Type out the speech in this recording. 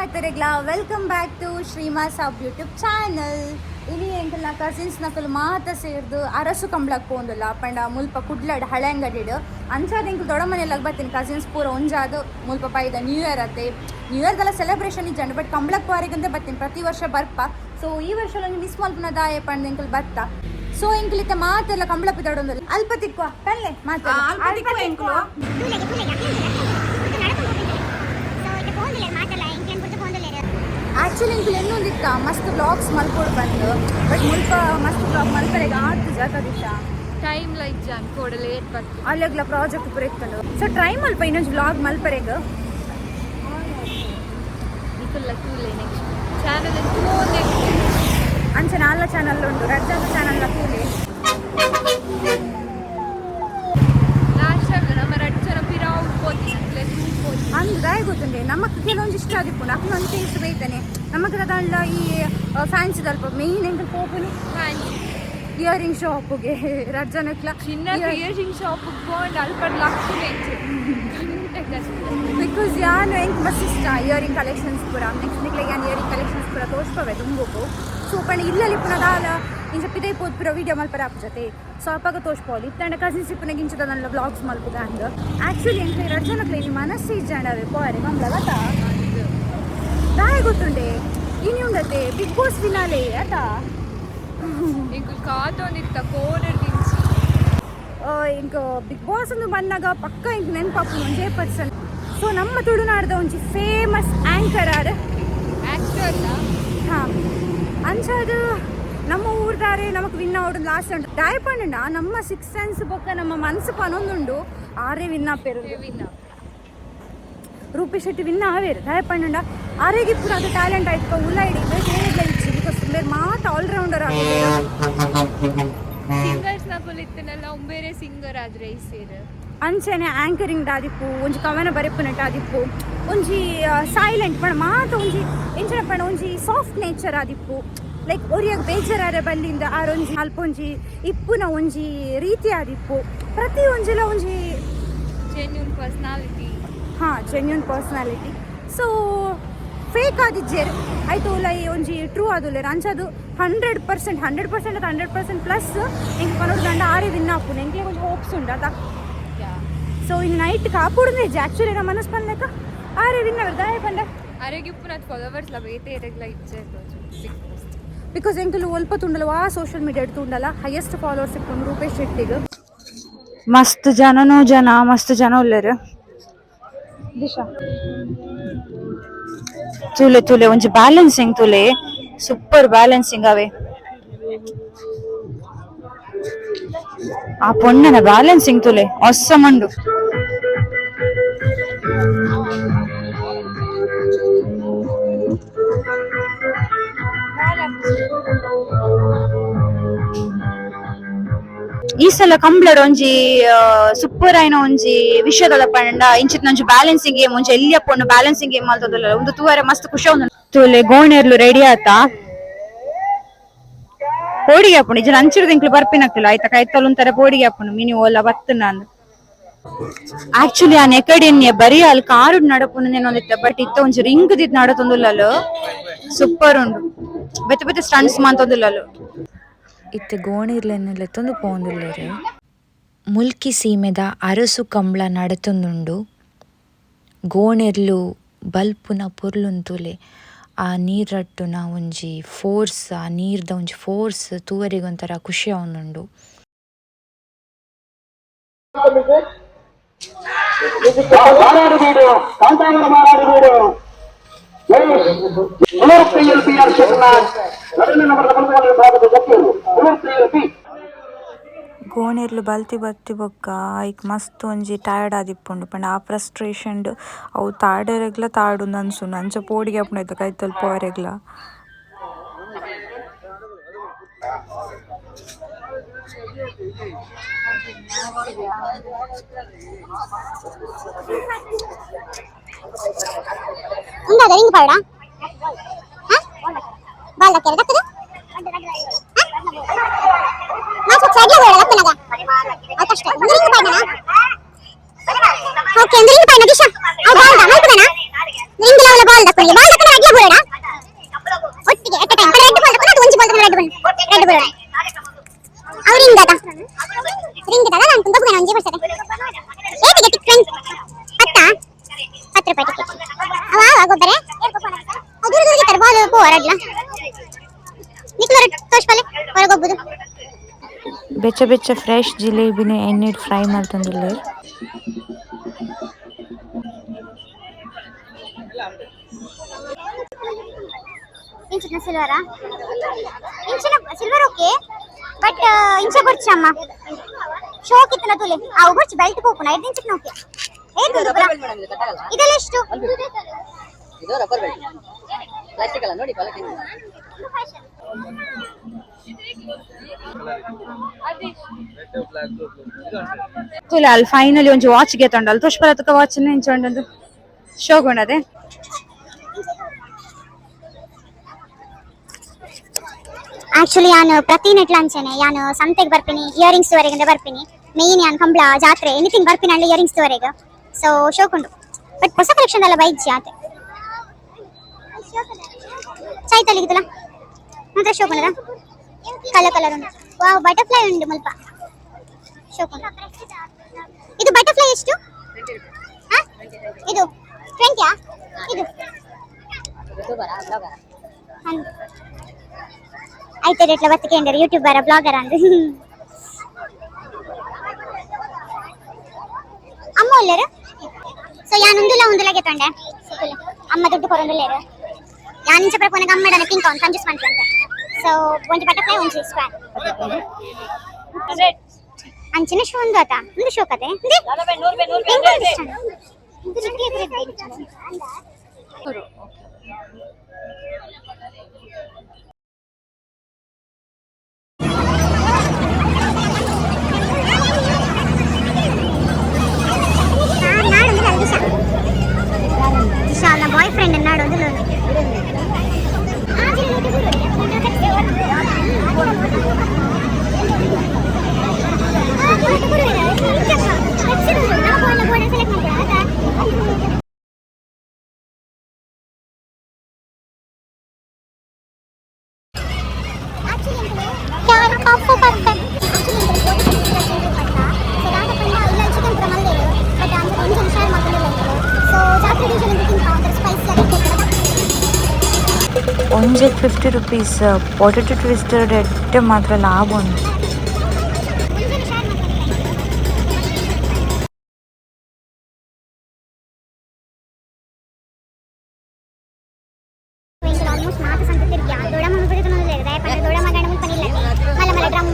ಮಾತರೆಗ್ಲಾ welcome back to ಶ್ರೀಮಾ ಸಾಬ್ YouTube channel. ಇಲ್ಲಿ ಎಂಕಲ್ನ ಕಸಿನ್ಸ್ ನಕಲು ಮಾತ ಸೇರ್ದು ಅರಸು ಕಂಬ್ಳಕ್ಕೆ ಪೋಂದುಲ್ಲ ಪಂಡ ಮುಲ್ಪ ಕುಡ್ಲಡ್ ಹಳೆ ಅಂಗಡಿಡು ಅಂಚಾದ ಎಂಕಲ್ ದೊಡ್ಡ ಮನೆಯಲ್ಲಾಗ ಬರ್ತೀನಿ ಕಸಿನ್ಸ್ ಪೂರ ಒಂಜಾದು ಮುಲ್ಪ ಪೈದ ನ್ಯೂ ಇಯರ್ ಅತ್ತೆ. ನ್ಯೂ ಇಯರ್ದೆಲ್ಲ ಸೆಲೆಬ್ರೇಷನ್ ಇಜ್ಜಂಡು ಬಟ್ ಕಂಬ್ಳಕ್ಕೆ ಪಾರಿಗಂತೆ ಬರ್ತೀನಿ ಪ್ರತಿ ವರ್ಷ ಬರ್ಪ. ಸೊ ಈ ವರ್ಷ ನಂಗೆ ಮಿಸ್ ಮಲ್ಪನ ದಾಯ ಪಂಡ ಎಂಕಲ್ ಬತ್ತ. ಸೊ ಎಂಕಲಿತ್ತ ಮಾತೆಲ್ಲ ಕಂಬ್ಳ ಪಿದಾಡೊಂದು ಅಲ್ಪ ತಿಕ್ಕುವ ಪಲ್ಲೆ ಮಾತ ಆ್ಯಕ್ಚುಲಿ ಇಂಕಲ್ ಇನ್ನೊಂದಿತ್ತ ಮಸ್ತ್ ಬ್ಲಾಗ್ಸ್ ಮಲ್ಕೊಡು ಬಂದು ಬಟ್ ಮುಲ್ಪ ಮಸ್ತ್ ಬ್ಲಾಗ್ ಮಲ್ಪರೆಗೆ ಆತು ಜಾತ ದಿಶ ಟೈಮ್ ಲೈಕ್ ಜಾನ್ ಕೋಡ ಲೇಟ್ ಬರ್ತು ಅಲ್ಲೆಗ್ಲ ಪ್ರಾಜೆಕ್ಟ್ ಪೂರ ಇತ್ತಂಡು. ಸೊ ಟ್ರೈ ಮಲ್ಪ ಇನ್ನೊಂದು ಬ್ಲಾಗ್ ಮಲ್ಪರೆಗೆ ಇಕಲ್ಲ ಕೂಲೆ ನೆಕ್ಸ್ಟ್ ಚಾನಲ್ ಅಂಚೆ ನಾಲ್ಲ ಚಾನಲ್ ಉಂಟು ರಜ್ಜಾದ ಚಾನಲ್ ಕೂಲೆ ಲಾಸ್ಟ್ ಟೈಮ್ ನಮ್ಮ ರಡ್ಜನ ಪಿರಾವು ಹೋಗಿ ಅಂದ್ರೆ ಗೊತ್ತುಂಡೆ ನಮಗೆ ಕೆಲವೊಂದು ಇಷ್ಟ ಆಗಿಪ್ಪು ನಮ್ಗೆ ಒಂದು ಟೇಸ್ಟ್ ಬೈತಾನೆ ನಮಗೆ ಅದಲ್ಲ ಈ ಫ್ಯಾನ್ಸಿ ಅಲ್ಪ ಮೇಯ್ನ್ ಎಂಕಲ್ ಪೋಪುನಿ ಇಯರಿಂಗ್ ಶಾಪ್ಗೆ ರಜ್ಜನಕ್ಲ ಚಿನ್ನ ಇಯರಿಂಗ್ ಶಾಪ್ ಕೊಂಡು ಅಲ್ಪ ಲಕ್ಷ ಬಿಕಾಸ್ ಯಾನು ಎಂಕ್ ಮಸ್ತ್ ಇಷ್ಟ ಇಯರಿಂಗ್ ಕಲೆಕ್ಷನ್ಸ್ ಪೂರ ನೆಕ್ಸ್ಟ್ ನಿಕ್ಲೆಗೆ ಯಾನು ಇಯರಿಂಗ್ ಕಲೆಕ್ಷನ್ಸ್ ಪೂರ ತೋರಿಸ್ಪವೆ ತುಂಬಕು. ಸೊ ಪಂಡ ಇಲ್ಲಲ್ಲಿ ಪುನಃ ದಾಲ ಇಂಚ ಪಿದೈ ಪೋದ್ ಪೂರ ವೀಡಿಯೋ ಮಲ್ಪರ ಆಪ್ ಜೊತೆ ಸೊ ಅಪ್ಪಾಗ ತೋರಿಸ್ಬೋದು ಇತ್ತಂಡ ಕಸಿನ್ಸ್ ಇಪ್ಪನಾಗ ಇಂಚದ ನನ್ನ ಬ್ಲಾಗ್ಸ್ ಮಲ್ಪುಗ ಹಂಗೆ. ಆ್ಯಕ್ಚುಲಿ ಎಂಕ್ ರಜ್ಜನಕ್ಲೆ ಇನ್ನು ಮನಸ್ಸು ಇಜ್ಜಾಂಡವೆ ಪೋರೆ ಮಮ್ಲ ಗೊತ್ತಾ ದಾಯ ಗೊತ್ತುಂಡೆ ಇನ್ನು ಉಂಡತೆ ಬಿಗ್ ಬಾಸ್ ಫಿನಾಲೆ ಆತ ಇಂಕ ಕಾತೊಂದಿತ್ತ ಕೋಡರ್ ಇಂಕ ಬಿಗ್ ಬಾಸ್ ಒಂದು ಬಂದಾಗ ಪಕ್ಕ ಇಂಕ ನೆನಪಾಪು 100%. ಸೊ ನಮ್ಮ ತುಳುನಾಡ್ದ ಒಂಜಿ ಫೇಮಸ್ ಆ್ಯಂಕರ್ ಆದ ಆಕ್ಟರ್ ಹಾಂ ಅಂಚದು ನಮ್ಮ ಊರ್ದಾರೆ ನಮಗೆ ವಿನ್ ಆವಡು ಲಾಸ್ಟ್ ಉಂಟು ದಾಯ ಪಂಡ ನಮ್ಮ ಸಿಕ್ಸ್ ಸೆನ್ಸ್ ಬೊಕ್ಕ ನಮ್ಮ ಮನಸ್ಸು ಪನೊಂದುಂಡು ಆರೇ ವಿನ್ ಆಪೇರು ರೂಪಿ ಶೆಟ್ಟಿ ವಿನ್ ಆವೇರು ದಾಯ ಪಂಡ ಆರೇಗೆ ಪೂರ ಅದು ಟ್ಯಾಲೆಂಟ್ ಆಯ್ತು ಉಲ್ಲ ಇಡಿ ಬೇಗ ಇಚ್ಚಿ ಬಿಕಾಸ್ ಬೇರೆ ಮಾತು ಆಲ್ರೌಂಡರ್ ಆಗಿದೆ. ಸಿಂಗರ್ಸ್ ನಕುಲ್ ಇತ್ತನಲ್ಲ ಬೇರೆ ಸಿಂಗರ್ ಆದ್ರೆ ಈ ಸೇರ್ ಅಂಚನೆ ಆ್ಯಂಕರಿಂಗ್ ಆದಿಪ್ಪು ಒಂಜಿ ಕವನ ಬರೆಪುನಟ್ ಆದಿಪ್ಪು ಒಂಜಿ ಸೈಲೆಂಟ್ ಪಣ ಮಾತ ಒಂಜಿ ಎಂಚನ ಪಣ ಒಂಜಿ ಸಾಫ್ಟ್ ನೇಚರ್ ಆದಿಪ್ಪು ಲೈಕ್ ಒರಿಯಾಗ ಬೇಜಾರಾರೆ ಬಲ್ಲಿಂದ ಆರೊಂಜಿ ಅಲ್ಪ ಒಂಜಿ ಇಪ್ಪುನ ಒಂಜಿ ರೀತಿ ಆದಿಪ್ಪು ಪ್ರತಿ ಒಂಜಿಲ ಒಂಜಿ ಜೆನ್ಯೂನ್ ಪರ್ಸನಾಲಿಟಿ. ಹಾಂ ಜೆನ್ಯೂನ್ ಪರ್ಸನಾಲಿಟಿ. ಸೊ ಫೇಕ್ ಆದಿಜ್ಜೇರು ಆಯ್ತು ಲೈ ಒಂಜಿ ಟ್ರೂ ಆದುಲ್ಲೇರು ಅಂಚದು 100% ಅದು 100% ಪ್ಲಸ್ ಎಂಗೆ ಪನೋಡು ಗಂಡ ಆರೇ ವಿನ್ ಆಪುನು ಎಂಗೆ ಒಂದು ಹೋಪ್ಸ್ ಉಂಡು ಅದ. ಸೊ ಇನ್ನು ನೈಟ್ ಕಾಪುಡುಂದು ಹೆಜ್ಜೆ ಆ್ಯಕ್ಚುಲಿ ನಮ್ಮ ಮನಸ್ಸು ಬಂದಕ್ಕ ಆರೇ ವಿನ್ ಅವರು ದಾಯ ಪಂಡ ಅರೆಗೆ ಉಪ್ಪುನತ್ ಫಾಲೋವರ್ಸ್ ಲ ಬೇತೆ ಇರಗ್ಲ ಇಚ್ಚೆ ಬಿಕಾಸ್ ಎಂಕಲು ಒಲ್ಪ ತುಂಡಲ್ಲ ಸೋಷಿಯಲ್ ಮೀಡಿಯಾ ತುಂಡಲ್ಲ ಹೈಯೆಸ್ಟ್ ಫಾಲೋವರ್ಸ್ ಇಟ್ಕೊಂಡು ರೂಪೇಶ್ ಶೆಟ್ಟಿಗೆ ಮಸ್ತ್ ಜನ ಉಳ್ಳೇರು ದಿಶಾ ತುಲೆ ಒಂಜಿ ಬ್ಯಾಲೆನ್ಸಿಂಗ್ ತುಲೆ ಸೂಪರ್ ಬ್ಯಾಲೆನ್ಸಿಂಗ್ ಅವೇ ಆ ಪೊಣ್ಣನ ಬ್ಯಾಲೆನ್ಸಿಂಗ್ ತುಲೆ ಒಸ್ಸಮಂಡು. ಈ ಸಲ ಕಂಬ್ಳಡ್ ಒಂಜಿ ಸೂಪರ್ ಆಯ್ನ ಒಂಜಿ ವಿಷಯದ ಪಂಡ ಇಂಚಿತ್ ನಂಜಿ ಬ್ಯಾಲೆನ್ಸಿಂಗ್ ಗೇಮ್ ಒಂಜಿ ಎಲ್ಲಿ ಅಪ್ಪಣ್ಣು ಬ್ಯಾಲೆನ್ಸಿಂಗ್ ಗೇಮ್ ಮಲ್ತದಲ್ಲ ಒಂದು ತೂವರೆ ಮಸ್ತ್ ಖುಷಿ ಒಂದು ತೂಲೆ ಗೋಣೆರ್ಲು ರೆಡಿ ಆತ ಪೋಡಿಗೆ ಹಾಪುಂಡು ಇಜ ಅಂಚಿರ್ದು ಇಂಕ್ಲು ಬರ್ಪಿನಕ್ಕಿಲ್ಲ ಆಯ್ತಾ ಕೈತಲ್ ಒಂಥರ ಪೋಡಿಗೆ ಹಾಪುಂಡು ಮಿನಿ ಓಲ ಬತ್ತನ ಅಂದ್. ಆಕ್ಚುಲಿ ಆ ನೆಕಡಿನ್ಯ ಬರೀ ಅಲ್ಲಿ ಕಾರು ನಡಪುನ ಒಂದಿತ್ತ ಬಟ್ ಇತ್ತ ಒಂಜಿ ರಿಂಗ್ ದಿತ್ ನಡತೊಂದುಲ್ಲಲು ಸೂಪರ್ ಉಂಡು ಬೆತ್ತ ಸ್ಟಂಟ್ಸ್ ಮಂತೊಂದುಲ್ಲಲು ಇತ್ತೆ ಗೋಣಿರ್ಲೆನ್ನೆಲೆತ್ತೊಂದು ಪೋಂದುಲ್ಲೆರ್ ಮುಲ್ಕಿ ಸೀಮೆದ ಅರಸು ಕಂಬ್ಳ ನಡತೊಂದುಂಡು ಗೋಣೆರ್ಲು ಬಲ್ಪುನ ಪೊರ್ಲುಂತುಲೆ ಆ ನೀರಟ್ಟುನ ಒಂಜಿ ಫೋರ್ಸ್ ಆ ನೀರ್ದ ಒಂಜಿ ಫೋರ್ಸ್ ತೂವರಿಗೆ ಒಂಥರ ಖುಷಿ ಆವೊಂದುಂಡು. ಗೋಣೆರ್ಲು ಬಲ್ತಿ ಬೊಕ್ಕ ಐಕ್ ಮಸ್ತ್ ಒಂಜಿ ಟಯರ್ಡ್ ಆದಿಪ್ಪುಂಡು ಪಂಡ ಆ ಫ್ರಸ್ಟ್ರೇಷನ್ ಅವು ತಾಡೆರೆಗ್ಲ ತಾಡುಂದು ಅನ್ಸುಂಡು ಅಂಚ ಪೋಡಿಗೆ ಆಪುಂಡು ಐತ ಕೈ ತಲುಪುವರೆಗ್ಲ. ರಿಂಗ್ ಪಾಡ ಬಾಲ್ ಹಾಕ್ಯಾರ ಗತ್ತದ ನಾಚು ಚಾಗ್ಲ ಬೇಡ ಗತ್ತನಗ ಅದಷ್ಟ ರಿಂಗ್ ಪಾಡನ ಓಕೆ ರಿಂಗ್ ಪಾಡನ ದಿಶಾ ಆ ಬಾಲ್ ದ ಮಲ್ಪದನ ರಿಂಗ್ ಲಾವಲ ಬಾಲ್ ದಕ್ಕಲಿ ಬಾಲ್ ದಕ್ಕನ ಅವ ಗೊಬ್ಬರ ದೂರ ದೂರ ಗಿತ್ತಾರೆ ಬಾಲ್ ಪೋರಡ್ಲ ನಿಕ್ಲರ ತೋಷ್ಪಲೆ ಹೊರಗೋಗ್ಬೋದು. ಬೆಚ್ಚ ಬೆಚ್ಚ ಫ್ರೆಶ್ ಜಿಲೇಬಿನ ಎಣ್ಣೆಡ್ ಫ್ರೈ ಮಾಡ್ತಂದಿಲ್ಲ. ಇಂಚಿನ ಸಿಲ್ವರಾ ಇಂಚಿನ ಸಿಲ್ವರ್ ಓಕೆ ಬಟ್ ಇಂಚ ಬರ್ಚಮ್ಮ ಶೋಕ್ ಇತ್ತನ ತುಲೆ ಆ ಬರ್ಚ್ ಬೆಲ್ಟ್ ಕೋಪುನ 5 ಇಂಚಿನ ಓಕೆ ಏದು ಇದೆಲ್ಲ ಎಷ್ಟು ಇದು ರಬ್ಬರ್ ಬೆಲ್ಟ್ ಪ್ಲಾಸ್ಟಿಕ್ ಅಲ್ಲ ನೋಡಿ ಕ್ವಾಲಿಟಿ ತುಲೆ ಅಲ್ಲಿ ಫೈನಲಿ ಒಂಜಿ ವಾಚ್ ಗೆತ್ತೊಂಡಲ್ಲ ತುಷ್ಪಲತಕ ವಾಚ್ ಇಂಚೊಂಡದು ಶೋಗುಂಡದೆ. ಆಕ್ಚುಲಿ ನಾನು ಪ್ರತಿ ನೆಟ್ಲ ಅಂಚೆನೆ ನಾನು ಸಂತೆಗೆ ಬರ್ತೀನಿ ಇಯರಿಂಗ್ಸ್ ವರೆಗೆ ಬರ್ತೀನಿ ಮೇನ್ ನಾನು ಕಂಬಳ ಜಾತ್ರೆ ಎನಿಥಿಂಗ್ ಬರ್ತೀನಿ ಅಲ್ಲಿ ಇಯರಿಂಗ್ಸ್ ವರೆಗೆ ಸೊ ಶೋಕುಂಡು ಬಟ್ ಹೊಸ ಕಲೆಕ್ಷನ್ ಎಲ್ಲ ಬೈಕ್ ಜಾತೆ ಚೈತಲಿಗಿತ್ತಲ್ಲ ಮಾತ್ರ ಶೋಕುಂಡದ ಕಲರ್ ಕಲರ್ ಉಂಟು ವಾವ್ ಬಟರ್ಫ್ಲೈ ಉಂಟು ಮುಲ್ಪ ಶೋಕುಂಡು. ಇದು ಬಟರ್ಫ್ಲೈ ಎಷ್ಟು ಇದು 20ಯಾ ಇದು ಆಯ್ತು ರೇಟ್ಲ ಬತ್ತಿಕೆಂಡರು ಯೂಟ್ಯೂಬರ ಬ್ಲಾಗರ್ ಅಂದು ಅಮ್ಮ ಒಲ್ಲೆರು ಸೊ ಯಾನ್ ಉಂದುಲ ಗೆತ್ತೊಂಡೆ ಅಮ್ಮ ದುಡ್ಡು ಕೊರೊಂದುಲ್ಲೇರು ಯಾನ್ ಇಂಚ ಪ್ರಪೋನಗ ಅಮ್ಮಡನ ಪಿಂಕ್ ಆನ್ ಕಂಜೂಸ್ ಮಾಡ್ತಂತೆ ಸೊ ಒಂಜಿ ಬಟರ್ಫ್ಲೈ ಒಂಜಿ ಸ್ಕ್ವೇರ್ ಅಂಚಿನ ಶೋ ಒಂದು ಆತ ಒಂದು ಶೋ ಕತೆ boy friend ನಾಡೋದು ಒಂಜೆಗ್ 50 rupees potato twister ಎಡ್ಡೆ ಮಾತ್ರ ಲಾಭ ಉಂಟು. ಆಲ್ಮೋಸ್ಟ್ ಮಾತು ಸಂತ ತಿರ್ಗ್ಯಾ ದೊಡ ಮಗ ದೊಡ ಮಗನ ಮುಲ್ಪನಿಲ್ಲ ಮಲ್ಲ ಮಲ್ಲ ಡ್ರಮ್